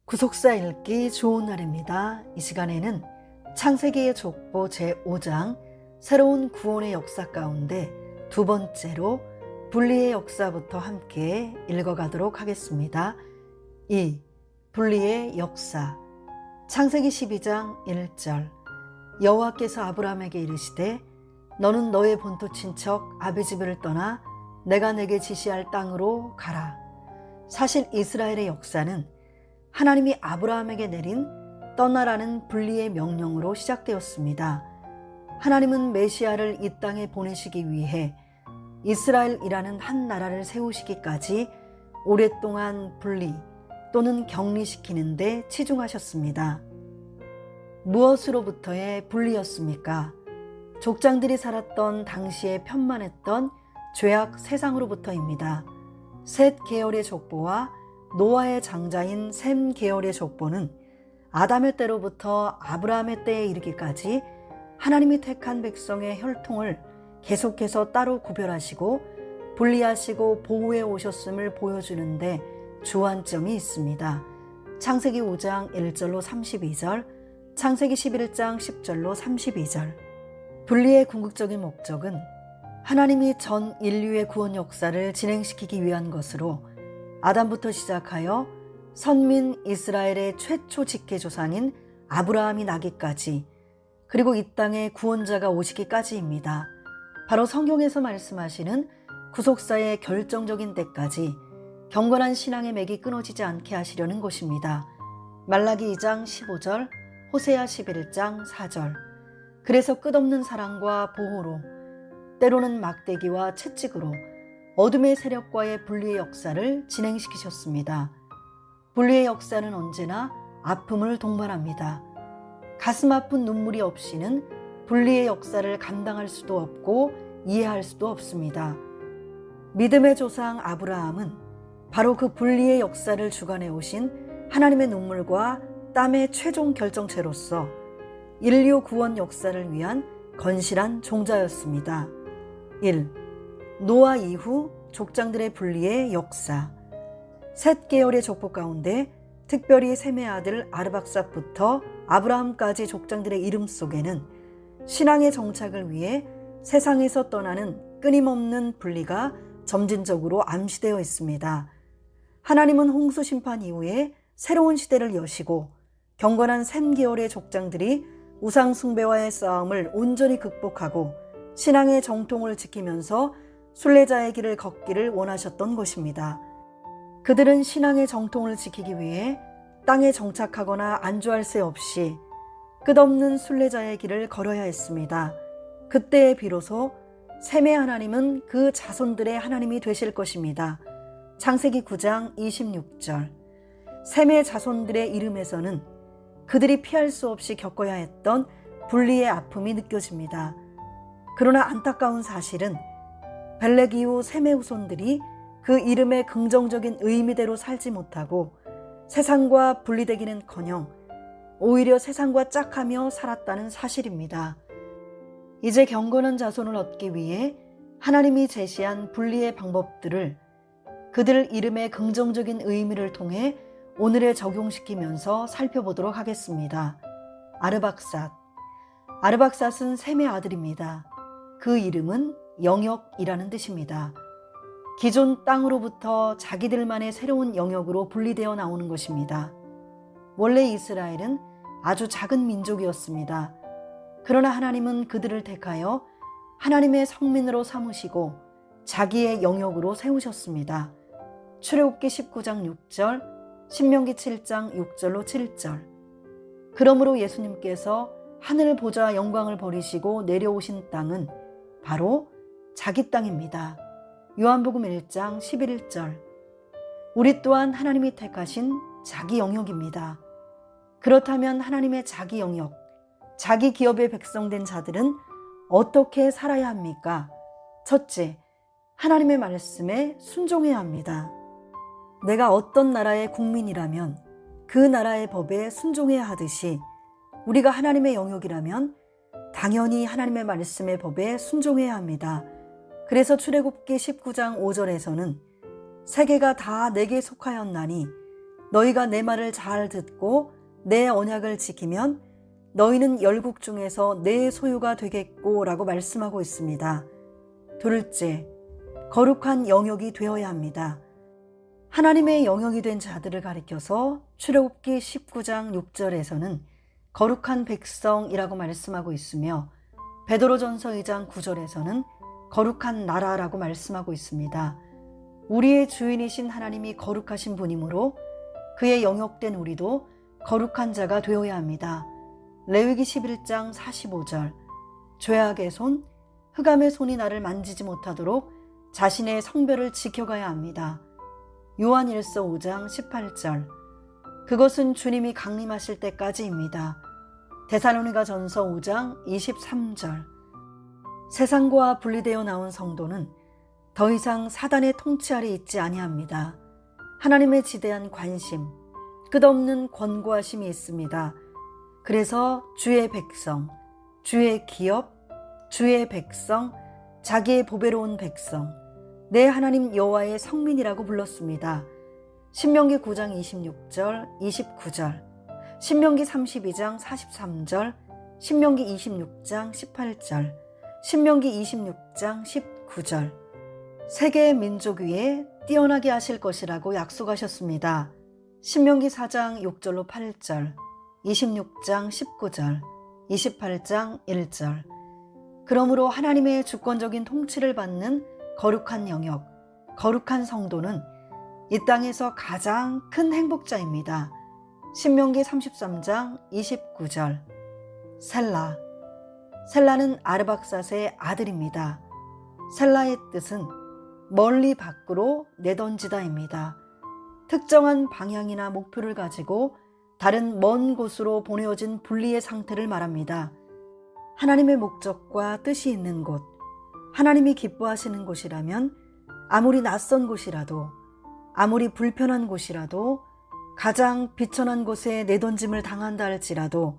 구속사 읽기 좋은 날입니다. 이 시간에는 창세기의 족보 제5장 새로운 구원의 역사 가운데 두 번째로 분리의 역사부터 함께 읽어가도록 하겠습니다. 2. 분리의 역사. 창세기 12장 1절. 여호와께서 아브라함에게 이르시되 너는 너의 본토 친척 아비집을 떠나 내가 내게 지시할 땅으로 가라. 사실 이스라엘의 역사는 하나님이 아브라함에게 내린 떠나라는 분리의 명령으로 시작되었습니다. 하나님은 메시아를 이 땅에 보내시기 위해 이스라엘이라는 한 나라를 세우시기까지 오랫동안 분리 또는 격리시키는 데 치중하셨습니다. 무엇으로부터의 분리였습니까? 족장들이 살았던 당시에 편만했던 죄악 세상으로부터입니다. 셋 계열의 족보와 노아의 장자인 셈 계열의 족보는 아담의 때로부터 아브라함의 때에 이르기까지 하나님이 택한 백성의 혈통을 계속해서 따로 구별하시고 분리하시고 보호해 오셨음을 보여주는데 주안점이 있습니다. 창세기 5장 1절로 32절, 창세기 11장 10절로 32절. 분리의 궁극적인 목적은 하나님이 전 인류의 구원 역사를 진행시키기 위한 것으로 아담부터 시작하여 선민 이스라엘의 최초 직계조상인 아브라함이 나기까지, 그리고 이 땅에 구원자가 오시기까지입니다. 바로 성경에서 말씀하시는 구속사의 결정적인 때까지 경건한 신앙의 맥이 끊어지지 않게 하시려는 것입니다. 말라기 2장 15절, 호세아 11장 4절. 그래서 끝없는 사랑과 보호로, 때로는 막대기와 채찍으로 어둠의 세력과의 분리의 역사를 진행시키셨습니다. 분리의 역사는 언제나 아픔을 동반합니다. 가슴 아픈 눈물이 없이는 분리의 역사를 감당할 수도 없고 이해할 수도 없습니다. 믿음의 조상 아브라함은 바로 그 분리의 역사를 주관해 오신 하나님의 눈물과 땀의 최종 결정체로서 인류 구원 역사를 위한 건실한 종자였습니다. 1. 노아 이후 족장들의 분리의 역사. 셋 계열의 족보 가운데 특별히 셈의 아들 아르박삭부터 아브라함까지 족장들의 이름 속에는 신앙의 정착을 위해 세상에서 떠나는 끊임없는 분리가 점진적으로 암시되어 있습니다. 하나님은 홍수 심판 이후에 새로운 시대를 여시고 경건한 셈 계열의 족장들이 우상 숭배와의 싸움을 온전히 극복하고 신앙의 정통을 지키면서 순례자의 길을 걷기를 원하셨던 것입니다. 그들은 신앙의 정통을 지키기 위해 땅에 정착하거나 안주할 새 없이 끝없는 순례자의 길을 걸어야 했습니다. 그때에 비로소 셈의 하나님은 그 자손들의 하나님이 되실 것입니다. 창세기 9장 26절. 셈의 자손들의 이름에서는 그들이 피할 수 없이 겪어야 했던 분리의 아픔이 느껴집니다. 그러나 안타까운 사실은 벨렉 이후 셈의 후손들이 그 이름의 긍정적인 의미대로 살지 못하고 세상과 분리되기는커녕 오히려 세상과 짝하며 살았다는 사실입니다. 이제 경건한 자손을 얻기 위해 하나님이 제시한 분리의 방법들을 그들 이름의 긍정적인 의미를 통해 오늘에 적용시키면서 살펴보도록 하겠습니다. 아르박삿. 아르박삿은 셈의 아들입니다. 그 이름은 영역이라는 뜻입니다. 기존 땅으로부터 자기들만의 새로운 영역으로 분리되어 나오는 것입니다. 원래 이스라엘은 아주 작은 민족이었습니다. 그러나 하나님은 그들을 택하여 하나님의 성민으로 삼으시고 자기의 영역으로 세우셨습니다. 출애굽기 19장 6절, 신명기 7장 6절로 7절. 그러므로 예수님께서 하늘 보좌 영광을 버리시고 내려오신 땅은 바로 자기 땅입니다. 요한복음 1장 11절. 우리 또한 하나님이 택하신 자기 영역입니다. 그렇다면 하나님의 자기 영역, 자기 기업의 백성된 자들은 어떻게 살아야 합니까? 첫째, 하나님의 말씀에 순종해야 합니다. 내가 어떤 나라의 국민이라면 그 나라의 법에 순종해야 하듯이 우리가 하나님의 영역이라면 당연히 하나님의 말씀의 법에 순종해야 합니다. 그래서 출애굽기 19장 5절에서는 세계가 다 내게 속하였나니 너희가 내 말을 잘 듣고 내 언약을 지키면 너희는 열국 중에서 내 소유가 되겠고 라고 말씀하고 있습니다. 둘째, 거룩한 영역이 되어야 합니다. 하나님의 영역이 된 자들을 가리켜서 출애굽기 19장 6절에서는 거룩한 백성이라고 말씀하고 있으며 베드로전서 2장 9절에서는 거룩한 나라라고 말씀하고 있습니다. 우리의 주인이신 하나님이 거룩하신 분이므로 그의 영역된 우리도 거룩한 자가 되어야 합니다. 레위기 11장 45절, 죄악의 손, 흑암의 손이 나를 만지지 못하도록 자신의 성별을 지켜가야 합니다. 요한일서 5장 18절, 그것은 주님이 강림하실 때까지입니다. 데살로니가 전서 5장 23절, 세상과 분리되어 나온 성도는 더 이상 사단의 통치 아래 있지 아니합니다. 하나님의 지대한 관심, 끝없는 권고하심이 있습니다. 그래서 주의 백성, 주의 기업, 주의 백성, 자기의 보배로운 백성, 내 하나님 여호와의 성민이라고 불렀습니다. 신명기 9장 26절, 29절, 신명기 32장 43절, 신명기 26장 18절, 신명기 26장 19절. 세계의 민족 위에 뛰어나게 하실 것이라고 약속하셨습니다. 신명기 4장 6절로 8절, 26장 19절, 28장 1절. 그러므로 하나님의 주권적인 통치를 받는 거룩한 영역, 거룩한 성도는 이 땅에서 가장 큰 행복자입니다. 신명기 33장 29절. 셀라. 셀라는 아르박삿의 아들입니다. 셀라의 뜻은 멀리 밖으로 내던지다입니다. 특정한 방향이나 목표를 가지고 다른 먼 곳으로 보내어진 분리의 상태를 말합니다. 하나님의 목적과 뜻이 있는 곳, 하나님이 기뻐하시는 곳이라면 아무리 낯선 곳이라도, 아무리 불편한 곳이라도, 가장 비천한 곳에 내던짐을 당한다 할지라도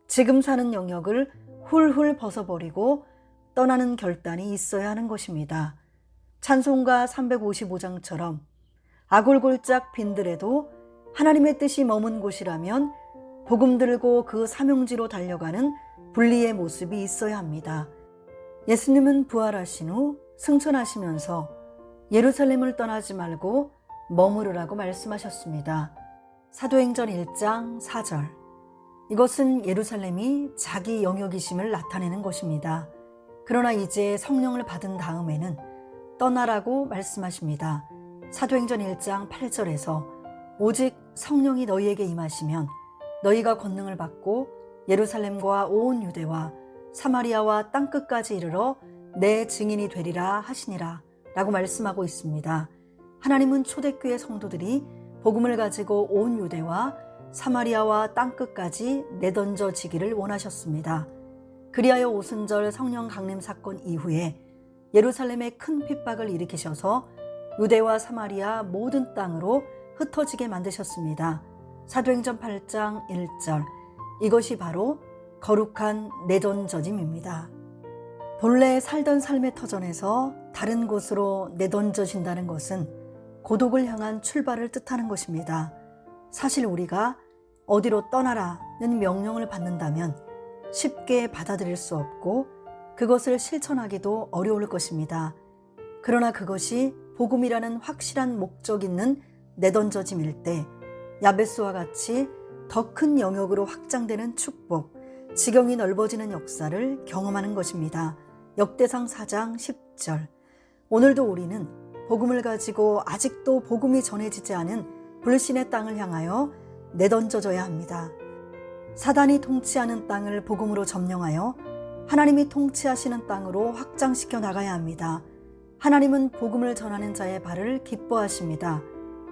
지금 사는 영역을 훌훌 벗어버리고 떠나는 결단이 있어야 하는 것입니다. 찬송가 355장처럼 아골골짝 빈들에도 하나님의 뜻이 머문 곳이라면 복음 들고 그 사명지로 달려가는 분리의 모습이 있어야 합니다. 예수님은 부활하신 후 승천하시면서 예루살렘을 떠나지 말고 머무르라고 말씀하셨습니다. 사도행전 1장 4절. 이것은 예루살렘이 자기 영역이심을 나타내는 것입니다. 그러나 이제 성령을 받은 다음에는 떠나라고 말씀하십니다. 사도행전 1장 8절에서 오직 성령이 너희에게 임하시면 너희가 권능을 받고 예루살렘과 온 유대와 사마리아와 땅끝까지 이르러 내 증인이 되리라 하시니라 라고 말씀하고 있습니다. 하나님은 초대교회 성도들이 복음을 가지고 온 유대와 사마리아와 땅끝까지 내던져지기를 원하셨습니다. 그리하여 오순절 성령 강림 사건 이후에 예루살렘에 큰 핍박을 일으키셔서 유대와 사마리아 모든 땅으로 흩어지게 만드셨습니다. 사도행전 8장 1절. 이것이 바로 거룩한 내던져짐입니다. 본래 살던 삶의 터전에서 다른 곳으로 내던져진다는 것은 고독을 향한 출발을 뜻하는 것입니다. 사실 우리가 어디로 떠나라는 명령을 받는다면 쉽게 받아들일 수 없고 그것을 실천하기도 어려울 것입니다. 그러나 그것이 복음이라는 확실한 목적 있는 내던져짐일 때 야베스와 같이 더 큰 영역으로 확장되는 축복, 지경이 넓어지는 역사를 경험하는 것입니다. 역대상 4장 10절. 오늘도 우리는 복음을 가지고 아직도 복음이 전해지지 않은 불신의 땅을 향하여 내던져져야 합니다. 사단이 통치하는 땅을 복음으로 점령하여 하나님이 통치하시는 땅으로 확장시켜 나가야 합니다. 하나님은 복음을 전하는 자의 발을 기뻐하십니다.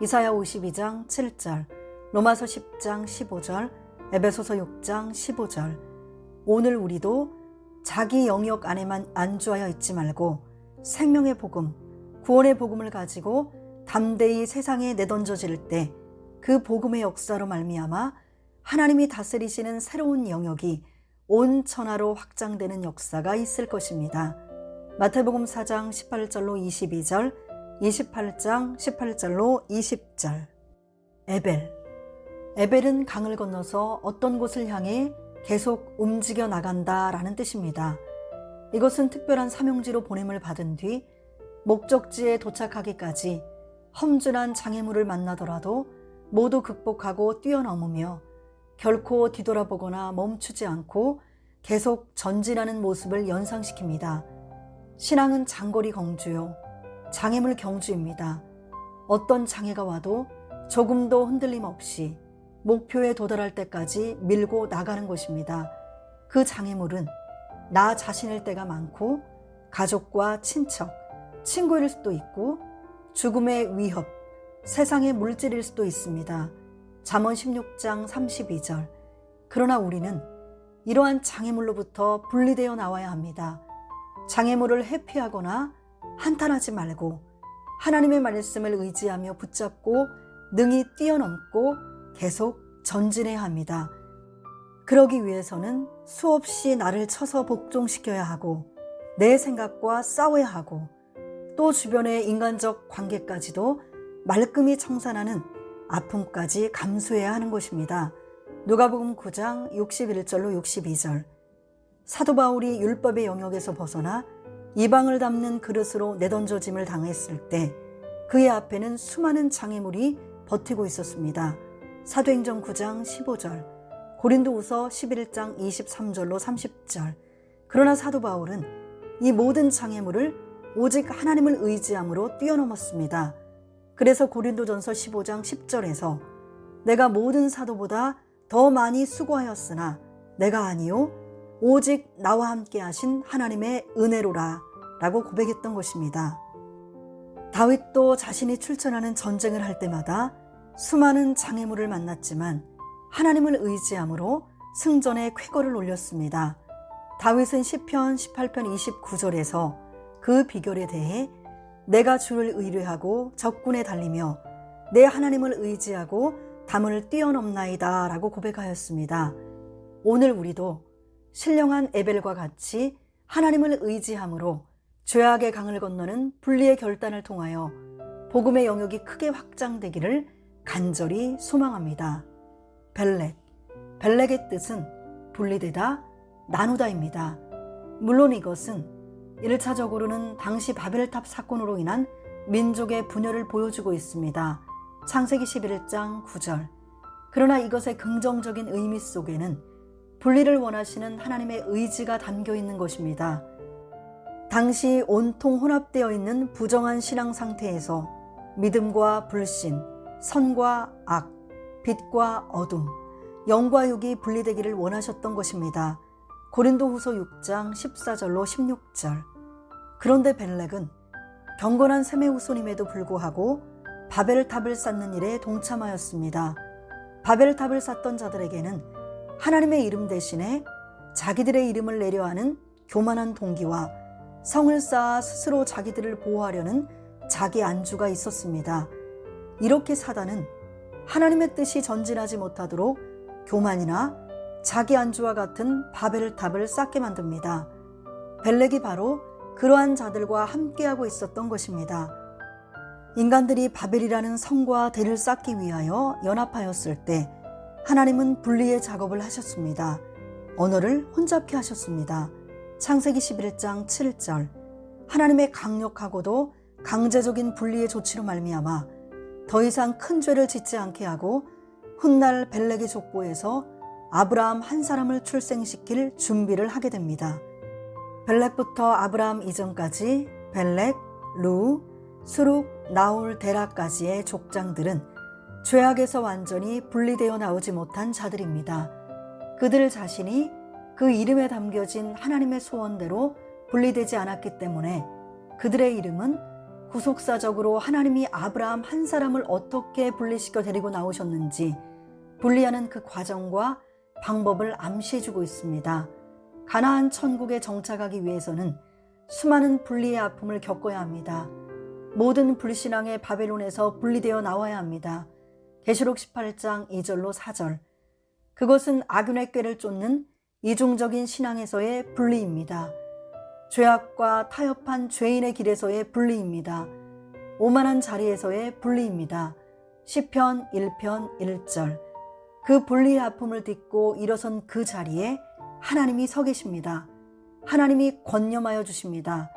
이사야 52장 7절, 로마서 10장 15절, 에베소서 6장 15절. 오늘 우리도 자기 영역 안에만 안주하여 있지 말고 생명의 복음, 구원의 복음을 가지고 담대히 세상에 내던져질 때 그 복음의 역사로 말미암아 하나님이 다스리시는 새로운 영역이 온 천하로 확장되는 역사가 있을 것입니다. 마태복음 4장 18절로 22절, 28장 18절로 20절. 에벨. 에벨은 강을 건너서 어떤 곳을 향해 계속 움직여 나간다라는 뜻입니다. 이것은 특별한 사명지로 보냄을 받은 뒤 목적지에 도착하기까지 험준한 장애물을 만나더라도 모두 극복하고 뛰어넘으며 결코 뒤돌아보거나 멈추지 않고 계속 전진하는 모습을 연상시킵니다. 신앙은 장거리 경주요, 장애물 경주입니다. 어떤 장애가 와도 조금도 흔들림 없이 목표에 도달할 때까지 밀고 나가는 것입니다. 그 장애물은 나 자신일 때가 많고 가족과 친척, 친구일 수도 있고 죽음의 위협, 세상의 물질일 수도 있습니다. 잠언 16장 32절. 그러나 우리는 이러한 장애물로부터 분리되어 나와야 합니다. 장애물을 회피하거나 한탄하지 말고 하나님의 말씀을 의지하며 붙잡고 능히 뛰어넘고 계속 전진해야 합니다. 그러기 위해서는 수없이 나를 쳐서 복종시켜야 하고 내 생각과 싸워야 하고 또 주변의 인간적 관계까지도 말끔히 청산하는 아픔까지 감수해야 하는 것입니다. 누가복음 9장 61절로 62절. 사도 바울이 율법의 영역에서 벗어나 이방을 담는 그릇으로 내던져짐을 당했을 때 그의 앞에는 수많은 장애물이 버티고 있었습니다. 사도행전 9장 15절, 고린도후서 11장 23절로 30절. 그러나 사도 바울은 이 모든 장애물을 오직 하나님을 의지함으로 뛰어넘었습니다. 그래서 고린도전서 15장 10절에서 내가 모든 사도보다 더 많이 수고하였으나 내가 아니요 오직 나와 함께 하신 하나님의 은혜로라 라고 고백했던 것입니다. 다윗도 자신이 출전하는 전쟁을 할 때마다 수많은 장애물을 만났지만 하나님을 의지함으로 승전의 쾌거를 올렸습니다. 다윗은 시편 18편 29절에서 그 비결에 대해 내가 주를 의뢰하고 적군에 달리며 내 하나님을 의지하고 담을 뛰어넘나이다 라고 고백하였습니다. 오늘 우리도 신령한 에벨과 같이 하나님을 의지함으로 죄악의 강을 건너는 분리의 결단을 통하여 복음의 영역이 크게 확장되기를 간절히 소망합니다. 벨렉의 뜻은 분리되다, 나누다입니다. 물론 이것은 1차적으로는 당시 바벨탑 사건으로 인한 민족의 분열을 보여주고 있습니다. 창세기 11장 9절. 그러나 이것의 긍정적인 의미 속에는 분리를 원하시는 하나님의 의지가 담겨 있는 것입니다. 당시 온통 혼합되어 있는 부정한 신앙 상태에서 믿음과 불신, 선과 악, 빛과 어둠, 영과 육이 분리되기를 원하셨던 것입니다. 고린도후서 6장 14절로 16절. 그런데 벨렉은 경건한 셈의 후손임에도 불구하고 바벨탑을 쌓는 일에 동참하였습니다. 바벨탑을 쌓던 자들에게는 하나님의 이름 대신에 자기들의 이름을 내려하는 교만한 동기와 성을 쌓아 스스로 자기들을 보호하려는 자기 안주가 있었습니다. 이렇게 사단은 하나님의 뜻이 전진하지 못하도록 교만이나 자기 안주와 같은 바벨탑을 쌓게 만듭니다. 벨렉이 바로 그러한 자들과 함께하고 있었던 것입니다. 인간들이 바벨이라는 성과 대를 쌓기 위하여 연합하였을 때 하나님은 분리의 작업을 하셨습니다. 언어를 혼잡케 하셨습니다. 창세기 11장 7절. 하나님의 강력하고도 강제적인 분리의 조치로 말미암아 더 이상 큰 죄를 짓지 않게 하고 훗날 벨렉의 족보에서 아브라함 한 사람을 출생시킬 준비를 하게 됩니다. 벨렉부터 아브라함 이전까지 벨렉, 루, 수룩, 나홀, 데라까지의 족장들은 죄악에서 완전히 분리되어 나오지 못한 자들입니다. 그들 자신이 그 이름에 담겨진 하나님의 소원대로 분리되지 않았기 때문에 그들의 이름은 구속사적으로 하나님이 아브라함 한 사람을 어떻게 분리시켜 데리고 나오셨는지 분리하는 그 과정과 방법을 암시해주고 있습니다. 가나안 천국에 정착하기 위해서는 수많은 분리의 아픔을 겪어야 합니다. 모든 불신앙의 바벨론에서 분리되어 나와야 합니다. 계시록 18장 2절로 4절. 그것은 악윤의 꾀를 쫓는 이중적인 신앙에서의 분리입니다. 죄악과 타협한 죄인의 길에서의 분리입니다. 오만한 자리에서의 분리입니다. 시편 1편 1절. 그 분리의 아픔을 딛고 일어선 그 자리에 하나님이 서 계십니다. 하나님이 권념하여 주십니다.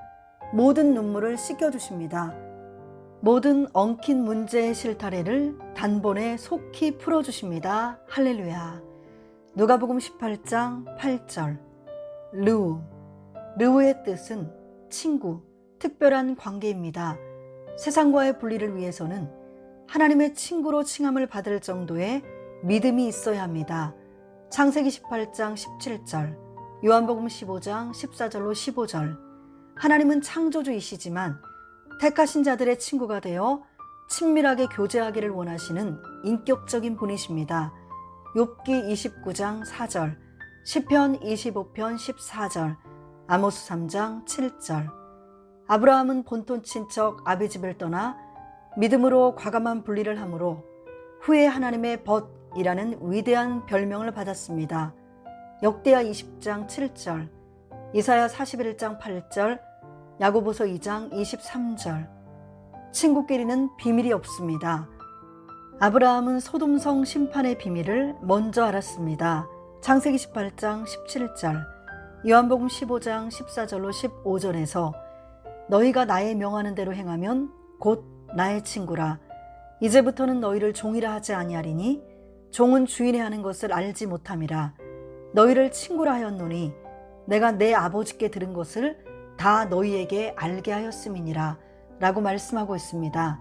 모든 눈물을 씻겨주십니다. 모든 엉킨 문제의 실타래를 단번에 속히 풀어주십니다. 할렐루야. 누가복음 18장 8절. 르우의 뜻은 친구, 특별한 관계입니다. 세상과의 분리를 위해서는 하나님의 친구로 칭함을 받을 정도의 믿음이 있어야 합니다. 창세기 18장 17절, 요한복음 15장 14절로 15절. 하나님은 창조주이시지만 택하신 자들의 친구가 되어 친밀하게 교제하기를 원하시는 인격적인 분이십니다. 욥기 29장 4절, 시편 25편 14절, 아모스 3장 7절. 아브라함은 본토 친척 아비집을 떠나 믿음으로 과감한 분리를 함으로 후에 하나님의 벗이라는 위대한 별명을 받았습니다. 역대하 20장 7절, 이사야 41장 8절, 야고보서 2장 23절. 친구끼리는 비밀이 없습니다. 아브라함은 소돔성 심판의 비밀을 먼저 알았습니다. 창세기 18장 17절, 요한복음 15장 14절로 15절에서 너희가 나의 명하는 대로 행하면 곧 나의 친구라. 이제부터는 너희를 종이라 하지 아니하리니 종은 주인의 하는 것을 알지 못함이라. 너희를 친구라 하였노니 내가 내 아버지께 들은 것을 다 너희에게 알게 하였음이니라 라고 말씀하고 있습니다.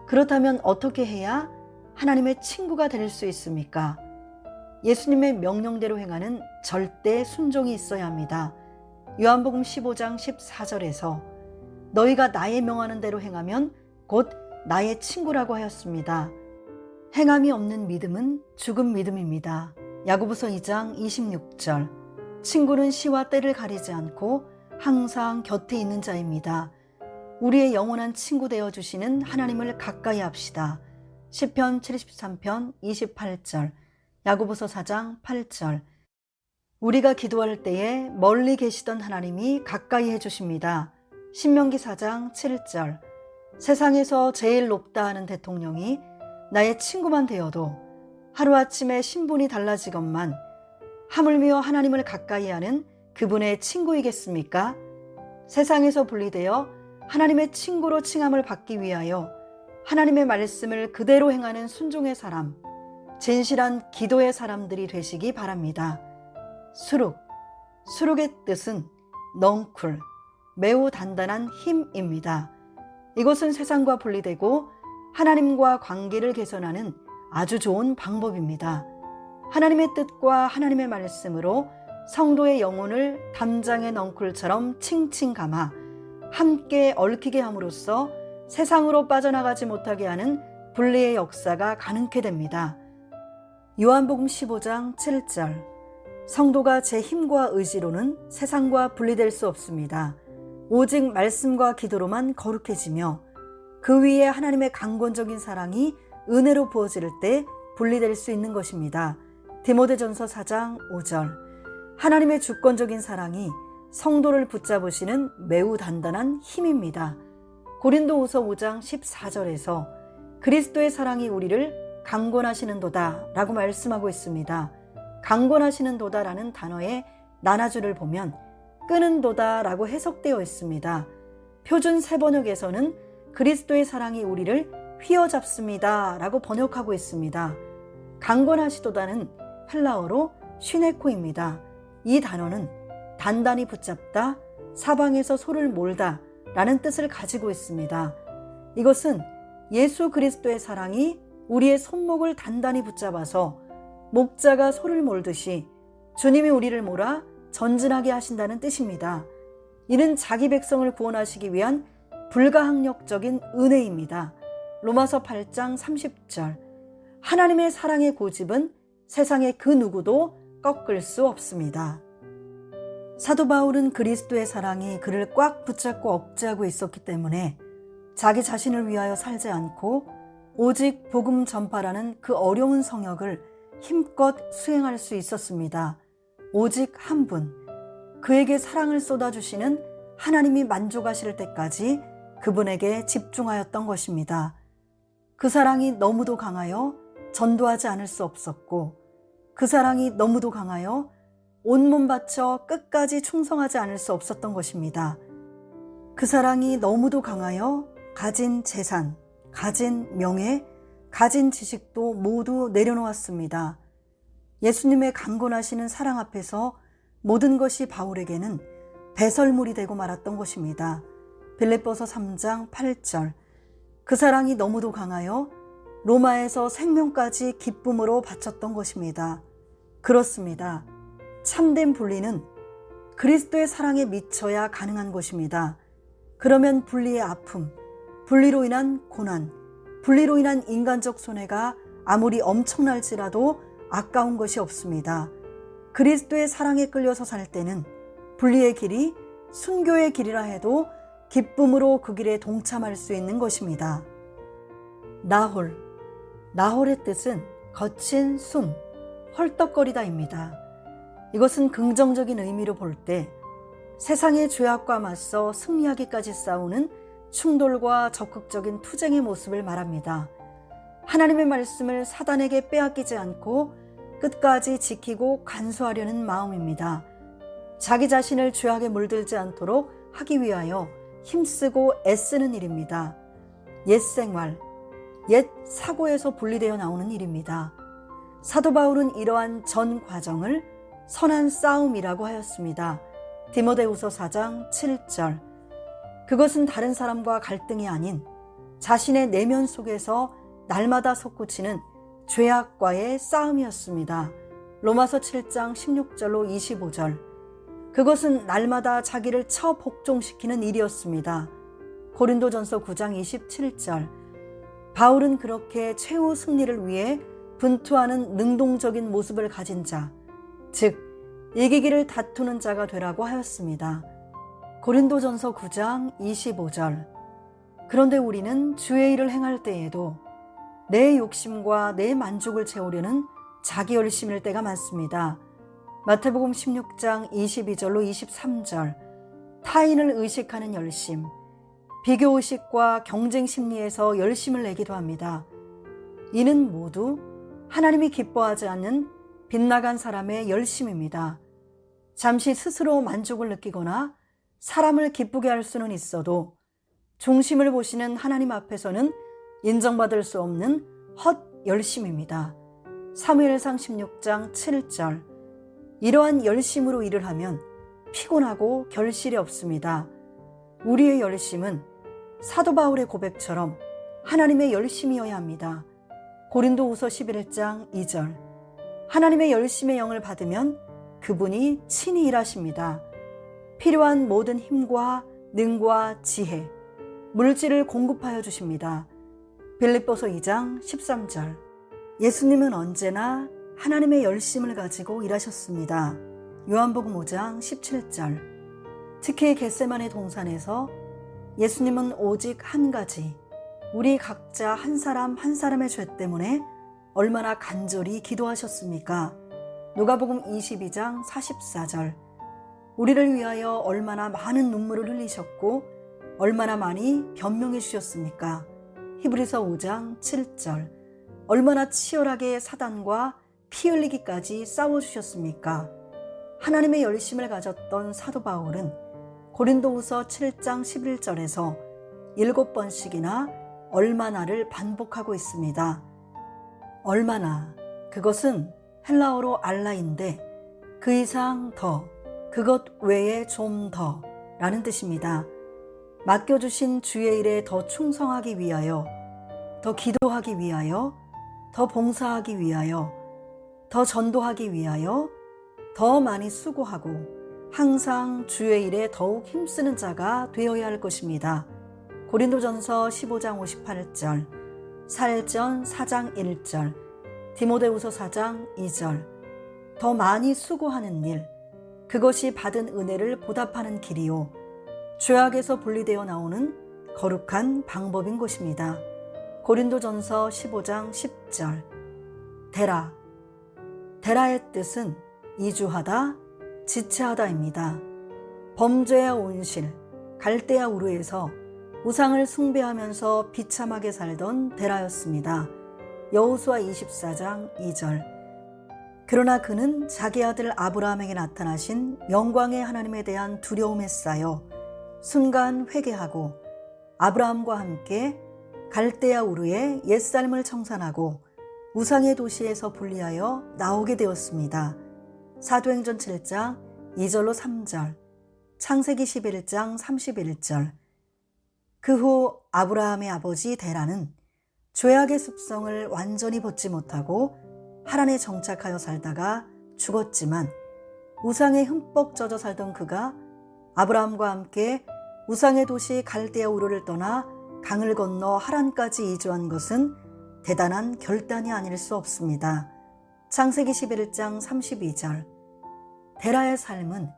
그렇다면 어떻게 해야 하나님의 친구가 될 수 있습니까? 예수님의 명령대로 행하는 절대 순종이 있어야 합니다. 요한복음 15장 14절에서 너희가 나의 명하는 대로 행하면 곧 나의 친구라고 하였습니다. 행함이 없는 믿음은 죽은 믿음입니다. 야고보서 2장 26절. 친구는 시와 때를 가리지 않고 항상 곁에 있는 자입니다. 우리의 영원한 친구 되어주시는 하나님을 가까이 합시다. 시편 73편 28절, 야고보서 4장 8절. 우리가 기도할 때에 멀리 계시던 하나님이 가까이 해주십니다. 신명기 4장 7절. 세상에서 제일 높다 하는 대통령이 나의 친구만 되어도 하루아침에 신분이 달라지건만 하물며 하나님을 가까이 하는 그분의 친구이겠습니까? 세상에서 분리되어 하나님의 친구로 칭함을 받기 위하여 하나님의 말씀을 그대로 행하는 순종의 사람, 진실한 기도의 사람들이 되시기 바랍니다. 수룩의 뜻은 넝쿨, 매우 단단한 힘입니다. 이것은 세상과 분리되고 하나님과 관계를 개선하는 아주 좋은 방법입니다. 하나님의 뜻과 하나님의 말씀으로 성도의 영혼을 담장의 넝쿨처럼 칭칭 감아 함께 얽히게 함으로써 세상으로 빠져나가지 못하게 하는 분리의 역사가 가능케 됩니다. 요한복음 15장 7절. 성도가 제 힘과 의지로는 세상과 분리될 수 없습니다. 오직 말씀과 기도로만 거룩해지며 그 위에 하나님의 강권적인 사랑이 은혜로 부어질 때 분리될 수 있는 것입니다. 디모데전서 4장 5절. 하나님의 주권적인 사랑이 성도를 붙잡으시는 매우 단단한 힘입니다. 고린도후서 5장 14절에서 그리스도의 사랑이 우리를 강권하시는도다 라고 말씀하고 있습니다. 강권하시는도다 라는 단어의 나나주를 보면 끄는도다 라고 해석되어 있습니다. 표준 세번역에서는 그리스도의 사랑이 우리를 휘어잡습니다 라고 번역하고 있습니다. 강권하시도다는 헬라어로 쉬네코입니다. 이 단어는 단단히 붙잡다, 사방에서 소를 몰다 라는 뜻을 가지고 있습니다. 이것은 예수 그리스도의 사랑이 우리의 손목을 단단히 붙잡아서 목자가 소를 몰듯이 주님이 우리를 몰아 전진하게 하신다는 뜻입니다. 이는 자기 백성을 구원하시기 위한 불가항력적인 은혜입니다. 로마서 8장 30절. 하나님의 사랑의 고집은 세상의 그 누구도 꺾을 수 없습니다. 사도 바울은 그리스도의 사랑이 그를 꽉 붙잡고 억제하고 있었기 때문에 자기 자신을 위하여 살지 않고 오직 복음 전파라는 그 어려운 성역을 힘껏 수행할 수 있었습니다. 오직 한 분, 그에게 사랑을 쏟아주시는 하나님이 만족하실 때까지 그분에게 집중하였던 것입니다. 그 사랑이 너무도 강하여 전도하지 않을 수 없었고, 그 사랑이 너무도 강하여 온몸 바쳐 끝까지 충성하지 않을 수 없었던 것입니다. 그 사랑이 너무도 강하여 가진 재산, 가진 명예, 가진 지식도 모두 내려놓았습니다. 예수님의 강권하시는 사랑 앞에서 모든 것이 바울에게는 배설물이 되고 말았던 것입니다. 빌립보서 3장 8절. 그 사랑이 너무도 강하여 로마에서 생명까지 기쁨으로 바쳤던 것입니다. 그렇습니다. 참된 분리는 그리스도의 사랑에 미쳐야 가능한 것입니다. 그러면 분리의 아픔, 분리로 인한 고난, 분리로 인한 인간적 손해가 아무리 엄청날지라도 아까운 것이 없습니다. 그리스도의 사랑에 끌려서 살 때는 분리의 길이 순교의 길이라 해도 기쁨으로 그 길에 동참할 수 있는 것입니다. 나홀의 뜻은 거친 숨, 헐떡거리다입니다. 이것은 긍정적인 의미로 볼 때 세상의 죄악과 맞서 승리하기까지 싸우는 충돌과 적극적인 투쟁의 모습을 말합니다. 하나님의 말씀을 사단에게 빼앗기지 않고 끝까지 지키고 간수하려는 마음입니다. 자기 자신을 죄악에 물들지 않도록 하기 위하여 힘쓰고 애쓰는 일입니다. 옛 생활, 옛 사고에서 분리되어 나오는 일입니다. 사도 바울은 이러한 전 과정을 선한 싸움이라고 하였습니다. 디모데후서 4장 7절. 그것은 다른 사람과 갈등이 아닌 자신의 내면 속에서 날마다 솟구치는 죄악과의 싸움이었습니다. 로마서 7장 16절로 25절. 그것은 날마다 자기를 처복종시키는 일이었습니다. 고린도전서 9장 27절. 바울은 그렇게 최후 승리를 위해 분투하는 능동적인 모습을 가진 자, 즉 이기기를 다투는 자가 되라고 하였습니다. 고린도전서 9장 25절. 그런데 우리는 주의 일을 행할 때에도 내 욕심과 내 만족을 채우려는 자기 열심일 때가 많습니다. 마태복음 16장 22절로 23절. 타인을 의식하는 열심, 비교의식과 경쟁 심리에서 열심을 내기도 합니다. 이는 모두 하나님이 기뻐하지 않는 빗나간 사람의 열심입니다. 잠시 스스로 만족을 느끼거나 사람을 기쁘게 할 수는 있어도 중심을 보시는 하나님 앞에서는 인정받을 수 없는 헛 열심입니다. 사무엘상 16장 7절. 이러한 열심으로 일을 하면 피곤하고 결실이 없습니다. 우리의 열심은 사도 바울의 고백처럼 하나님의 열심이어야 합니다. 고린도후서 11장 2절. 하나님의 열심의 영을 받으면 그분이 친히 일하십니다. 필요한 모든 힘과 능과 지혜, 물질을 공급하여 주십니다. 빌립보서 2장 13절. 예수님은 언제나 하나님의 열심을 가지고 일하셨습니다. 요한복음 5장 17절. 특히 겟세마네 동산에서 예수님은 오직 한 가지, 우리 각자 한 사람 한 사람의 죄 때문에 얼마나 간절히 기도하셨습니까? 누가복음 22장 44절. 우리를 위하여 얼마나 많은 눈물을 흘리셨고 얼마나 많이 변명해 주셨습니까? 히브리서 5장 7절. 얼마나 치열하게 사단과 피 흘리기까지 싸워주셨습니까? 하나님의 열심을 가졌던 사도 바울은 고린도후서 7장 11절에서 7번씩이나 얼마나를 반복하고 있습니다. 얼마나, 그것은 헬라어로 알라인데 그 이상 더, 그것 외에 좀 더 라는 뜻입니다. 맡겨주신 주의 일에 더 충성하기 위하여, 더 기도하기 위하여, 더 봉사하기 위하여, 더 전도하기 위하여, 더 많이 수고하고 항상 주의 일에 더욱 힘쓰는 자가 되어야 할 것입니다. 고린도전서 15장 58절, 사일전 4장 1절, 디모데후서 4장 2절. 더 많이 수고하는 일, 그것이 받은 은혜를 보답하는 길이요, 죄악에서 분리되어 나오는 거룩한 방법인 것입니다. 고린도전서 15장 10절. 데라의 뜻은 이주하다, 지체하다입니다. 범죄야 온실, 갈대야 우르에서 우상을 숭배하면서 비참하게 살던 데라였습니다. 여호수아 24장 2절. 그러나 그는 자기 아들 아브라함에게 나타나신 영광의 하나님에 대한 두려움에 쌓여 순간 회개하고 아브라함과 함께 갈대아 우르의 옛삶을 청산하고 우상의 도시에서 분리하여 나오게 되었습니다. 사도행전 7장 2절로 3절, 창세기 11장 31절. 그 후 아브라함의 아버지 데라는 죄악의 습성을 완전히 벗지 못하고 하란에 정착하여 살다가 죽었지만 우상에 흠뻑 젖어 살던 그가 아브라함과 함께 우상의 도시 갈대아 우르를 떠나 강을 건너 하란까지 이주한 것은 대단한 결단이 아닐 수 없습니다. 창세기 11장 32절. 데라의 삶은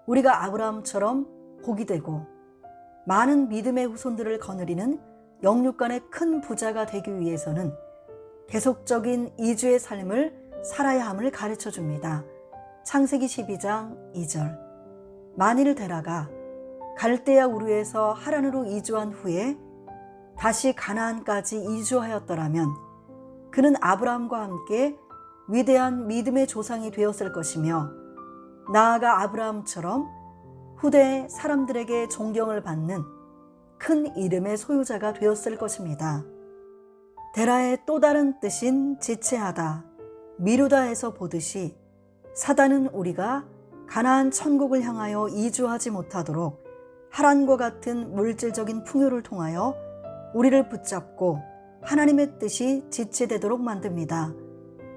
우리가 아브라함처럼 복이 되고 많은 믿음의 후손들을 거느리는 영육간의 큰 부자가 되기 위해서는 계속적인 이주의 삶을 살아야 함을 가르쳐 줍니다. 창세기 12장 2절. 만일 데라가 갈대아 우르에서 하란으로 이주한 후에 다시 가나안까지 이주하였더라면 그는 아브라함과 함께 위대한 믿음의 조상이 되었을 것이며 나아가 아브라함처럼 후대 사람들에게 존경을 받는 큰 이름의 소유자가 되었을 것입니다. 데라의 또 다른 뜻인 지체하다, 미루다에서 보듯이 사단은 우리가 가나안 천국을 향하여 이주하지 못하도록 하란과 같은 물질적인 풍요를 통하여 우리를 붙잡고 하나님의 뜻이 지체되도록 만듭니다.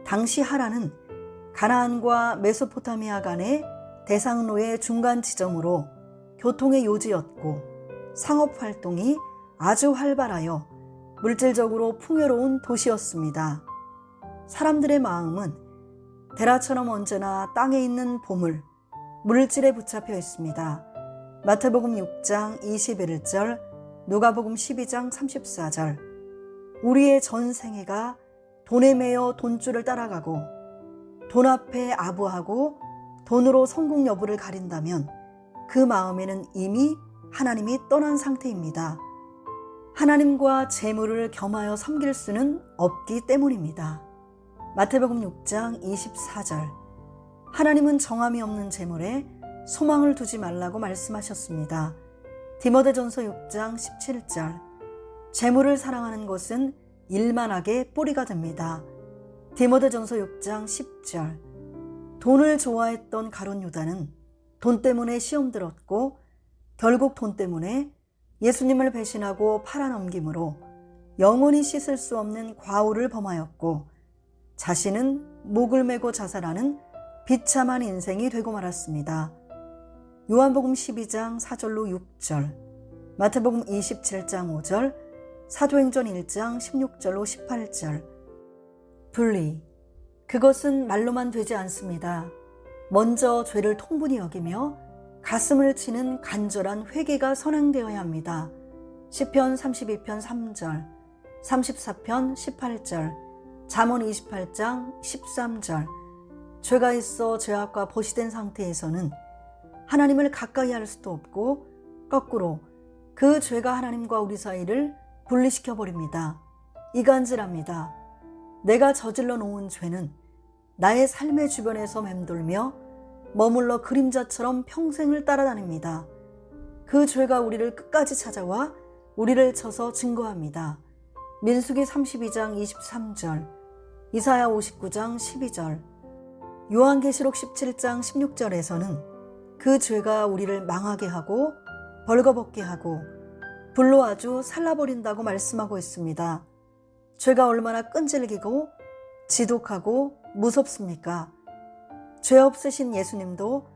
당시 하란은 가나안과 메소포타미아 간의 대상로의 중간 지점으로 교통의 요지였고 상업활동이 아주 활발하여 물질적으로 풍요로운 도시였습니다. 사람들의 마음은 데라처럼 언제나 땅에 있는 보물, 물질에 붙잡혀 있습니다. 마태복음 6장 21절, 누가복음 12장 34절. 우리의 전 생애가 돈에 매여 돈줄을 따라가고 돈 앞에 아부하고 돈으로 성공 여부를 가린다면 그 마음에는 이미 하나님이 떠난 상태입니다. 하나님과 재물을 겸하여 섬길 수는 없기 때문입니다. 마태복음 6장 24절. 하나님은 정함이 없는 재물에 소망을 두지 말라고 말씀하셨습니다. 디모데전서 6장 17절. 재물을 사랑하는 것은 일만하게 뿌리가 됩니다. 디모데전서 6장 10절. 돈을 좋아했던 가룟 유다는 돈 때문에 시험 들었고 결국 돈 때문에 예수님을 배신하고 팔아넘김으로 영원히 씻을 수 없는 과오를 범하였고 자신은 목을 메고 자살하는 비참한 인생이 되고 말았습니다. 요한복음 12장 4절로 6절, 마태복음 27장 5절, 사도행전 1장 16절로 18절. 분리. 그것은 말로만 되지 않습니다. 먼저 죄를 통분히 여기며 가슴을 치는 간절한 회개가 선행되어야 합니다. 시편 32편 3절, 34편 18절, 잠언 28장 13절. 죄가 있어 죄악과 보시된 상태에서는 하나님을 가까이 할 수도 없고 거꾸로 그 죄가 하나님과 우리 사이를 분리시켜 버립니다. 이간질합니다. 내가 저질러 놓은 죄는 나의 삶의 주변에서 맴돌며 머물러 그림자처럼 평생을 따라다닙니다. 그 죄가 우리를 끝까지 찾아와 우리를 쳐서 증거합니다. 민수기 32장 23절, 이사야 59장 12절, 요한계시록 17장 16절에서는 그 죄가 우리를 망하게 하고 벌거벗게 하고 불로 아주 살라버린다고 말씀하고 있습니다. 죄가 얼마나 끈질기고 지독하고 무섭습니까? 죄 없으신 예수님도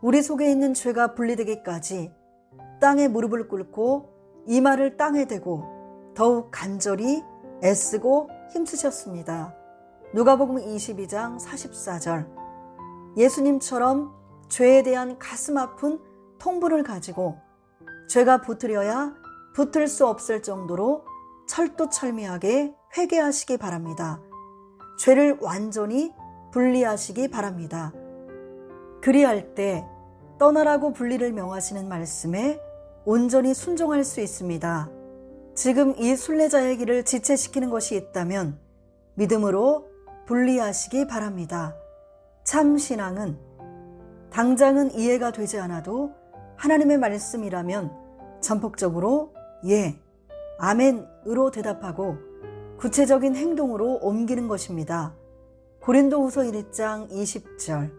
우리 속에 있는 죄가 분리되기까지 땅에 무릎을 꿇고 이마를 땅에 대고 더욱 간절히 애쓰고 힘쓰셨습니다. 누가복음 22장 44절. 예수님처럼 죄에 대한 가슴 아픈 통분을 가지고 죄가 붙으려야 붙을 수 없을 정도로 철두철미하게 회개하시기 바랍니다. 죄를 완전히 분리하시기 바랍니다. 그리할 때 떠나라고 분리를 명하시는 말씀에 온전히 순종할 수 있습니다. 지금 이 순례자의 길을 지체시키는 것이 있다면 믿음으로 분리하시기 바랍니다. 참 신앙은 당장은 이해가 되지 않아도 하나님의 말씀이라면 전폭적으로 예, 아멘으로 대답하고 구체적인 행동으로 옮기는 것입니다. 고린도후서 1장 20절.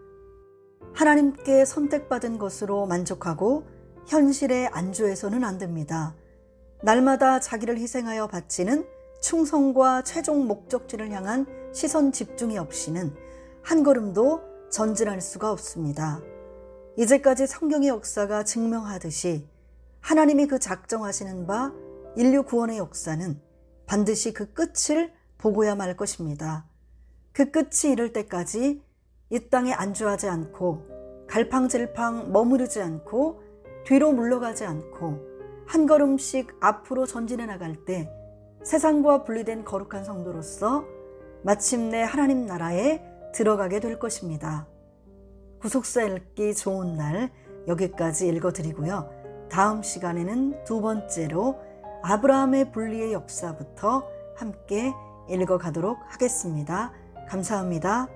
하나님께 선택받은 것으로 만족하고 현실에 안주해서는 안 됩니다. 날마다 자기를 희생하여 바치는 충성과 최종 목적지를 향한 시선 집중이 없이는 한 걸음도 전진할 수가 없습니다. 이제까지 성경의 역사가 증명하듯이 하나님이 그 작정하시는 바 인류 구원의 역사는 반드시 그 끝을 보고야 말 것입니다. 그 끝이 이를 때까지 이 땅에 안주하지 않고 갈팡질팡 머무르지 않고 뒤로 물러가지 않고 한 걸음씩 앞으로 전진해 나갈 때 세상과 분리된 거룩한 성도로서 마침내 하나님 나라에 들어가게 될 것입니다. 구속사 읽기 좋은 날 여기까지 읽어드리고요. 다음 시간에는 두 번째로 아브라함의 분리의 역사부터 함께 읽어가도록 하겠습니다. 감사합니다.